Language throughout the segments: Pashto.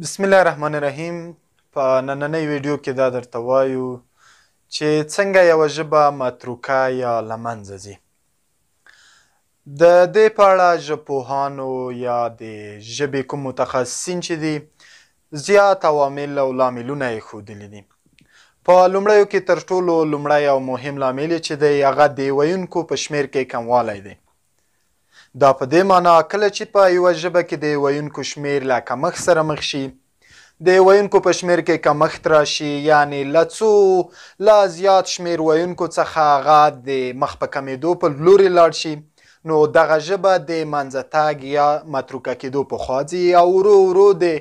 بسم الله الرحمن الرحیم. په نننۍ ویډیو کې دا درته وایو چې څنګه یوه ژبه متروکه یا له منځه ځي. د دې په اړه ژبپوهانو یا د ژبې کوم متخصصین چې دي زیات عوامل او لاملونه یې ښودلي دي. په لومړیو کې تر ټولو لومړی او مهم لامل چې دی هغه د ویونکو په شمېر کې کموالی دی. دا په دې معنا کله چې په یوه ژبه کې د ویونکو شمېر له کمښت سره مخ شي، د ویونکو په شمېر کې کمښت راشي، یعنې له څو لا زیات شمېر ویونکو څخه هغه د مخ په کمېدو په لوري لاړ شي، نو دغه ژبه د منځه تګ یا متروکه کېدو په خوا ځي او ورو ورو د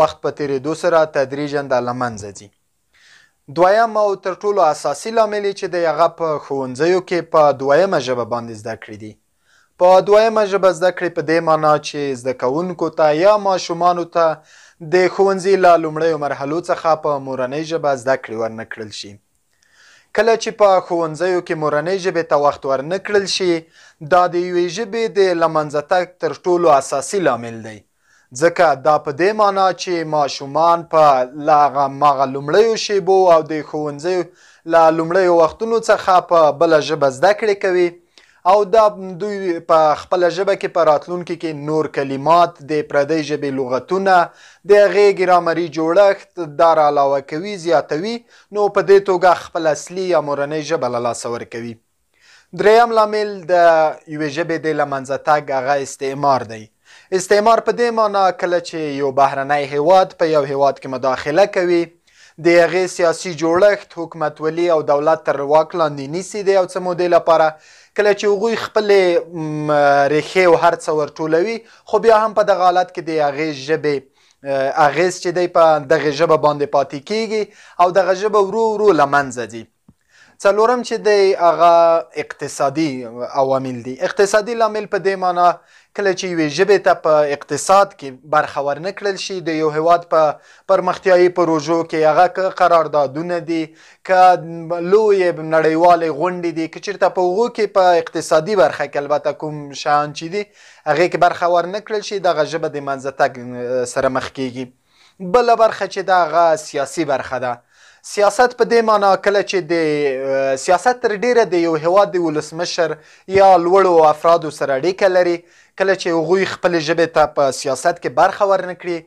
وخت په تېرېدو سره تدریجاً د له منځه ځي. دویم او تر ټولو اساسي لامل چې دی هغه په ښوونځیو کې په دویمه ژبه باندې زده کړې دي. په دویمه ژبه زده کړې په دې معنا چې زده کوونکو ته یا ماشومانو ته د ښوونځي له لومړیو مرحلو څخه په مورنۍ ژبه زده کړې ورنه کړل شي. کله چې په ښوونځیو کې مورنۍ ژبې ته وخت ورنه کړل شي، دا د یوې ژبې د له منځه تګ تر ټولو اساسي لامل دی، ځکه دا په دې معنا چې ماشومان په له هماغه لومړیو شیبو او د ښوونځیو له لومړیو وختونو څخه په بله ژبه زده کړې کوي او دا دوی په خپله ژبه کې په راتلونکي کې نور کلمات، د پردۍ ژبې لغتونه، د هغې ګرامري جوړښت دا را علاوه کوي، زیاتوي، نو په دې توګه خپل اصلي یا مورنۍ ژبه له لاسه ورکوي. دریم لامل د یوې ژبې د له منځه تګ هغه استعمار دی. استعمار په دې معنا کله چې یو بهرنی هیواد په یو هیواد کې مداخله کوي، د هغې سیاسي جوړښت، حکومتولي او دولت تر واک لاندې نیسي د یو څه مودې لپاره. کله چې هغوی خپلې ریښې او هر څه ورټولوي، خو بیا هم په دغه حالت کې د هغې ژبې اغېز چې دی په دغې ژبه باندې پاتې کیږي او دغه ژبه ورو ورو له منځه ځي. څلورم چې دی هغه اقتصادي عوامل دي. اقتصادي لامل په دې معنا کله چې یوې ژبې ته په اقتصاد کې برخه ورنه کړل شي، د یو هیواد په پرمختیایي پروژو کې هغه که قراردادونه دي، که لویې نړیوالې غونډې دي، که چېرته په هغو کې په اقتصادي برخه کې البته کوم شیان چې دي هغې کې برخه ورنه کړل شي، دغه ژبه د منځه تګ سره مخ کېږي. بله برخه چې ده هغه سیاسي برخه ده. سیاست په دې معنا کله چې د سیاست تر ډیره د یو هیواد د ولسمشر یا لوړو افرادو سره اړیکه لري، کله چې هغوی خپلې ژبې ته په سیاست کې برخه ورنه کړي،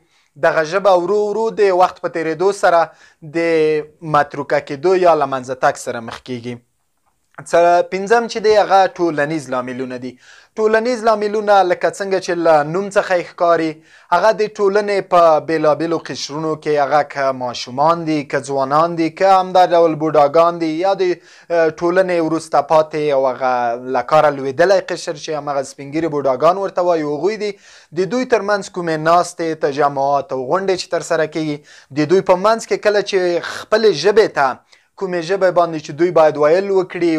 دغه ژبه ورو ورو د وخت په تېرېدو سره د متروکه کېدو یا له منځه تګ سره مخ کېږي. پنځم چې دی هغه ټولنیز لاملونه دي. ټولنیز لاملونه لکه څنګه چې له نوم څخه یې ښکاري، هغه د ټولنې په بېلابېلو قشرونو کې هغه که ماشومان دي، که ځوانان دي، که همدا ډول بوډاګان دي، یا د ټولنې وروسته پاتې او هغه له کاره لوېدلی قشر چې همغه سپین ږیري بوډاګان ورته وایو، هغوی دي. د دوی ترمنځ کومې ناستې، تجمعات او غونډې چې ترسره کېږي، د دوی په منځ کې کله چې خپلې ژبې ته کومې ژبې باندې چې دوی باید ویل وکړي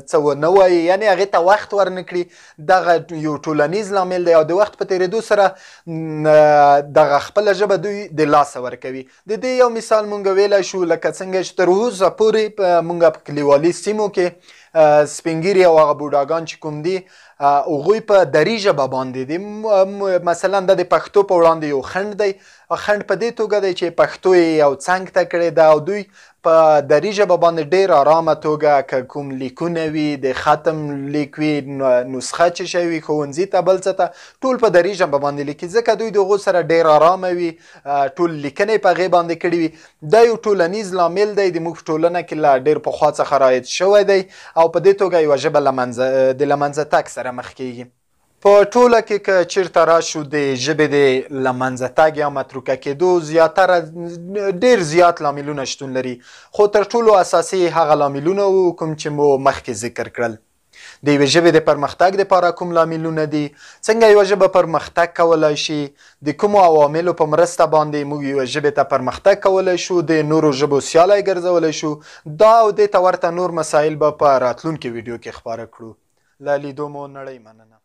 څه ونه وایي، یعنې هغې ته وخت ورنه کړي، دغه یو ټولنیز لامل دی او د وخت په تېرېدو سره دغه خپله ژبه دوی د لاسه ورکوي. د دې یو مثال مونږ ویلی شو لکه څنګه چې تر اوسه پورې مونږ په کلیوالي سیمو کې سپین ږیري او هغه بوډاګان چې کوم دي هغوی په دري ژبه باندې دي. مثلا دا د پښتو په وړاندې یو خنډ دی. خنډ په دې توګه دی چې پښتو یې یو څنګ ته کړې ده او دوی په دري ژبه باندې ډېر ارامه توګه که کوم لیکونه وي، د ختم لیک وي، نسخه چې شی وي ښوونځي ته بل څه ته، ټول په دري ژبه باندې لیکي، ځکه دوی د هغو سره ډېر ارامه وي، ټول لیکنې په هغې باندې کړي وي. دا یو ټولنیز لامل دی، د موږ ټولنه کې له ډېر پخوا څخه رایج شوی دی او په دې توګه یوه ژبه د له منځه تګ سره مخ کېږي. په ټوله کې که چېرته راشو د ژبې د له منځه تګ یا متروکه کېدو زیاتره ډېر زیات لاملونه شتون لري، خو تر ټولو اساسي هغه لاملونه وو کوم چې مو مخکې ذکر کړل. د یوې ژبې د پرمختګ دپاره کوم لاملونه دي، څنګه یوه ژبه پرمختګ کولی شي، د کومو عواملو په مرسته باندې موږ یوې ژبې ته پرمختګ کولی شو، د نورو ژبو سیالی ګرځولی شو، دا او دې ته ورته نور مسایل به په راتلونکي ویډیو کې خپاره کړو. له لیدو مو نړۍ مننه.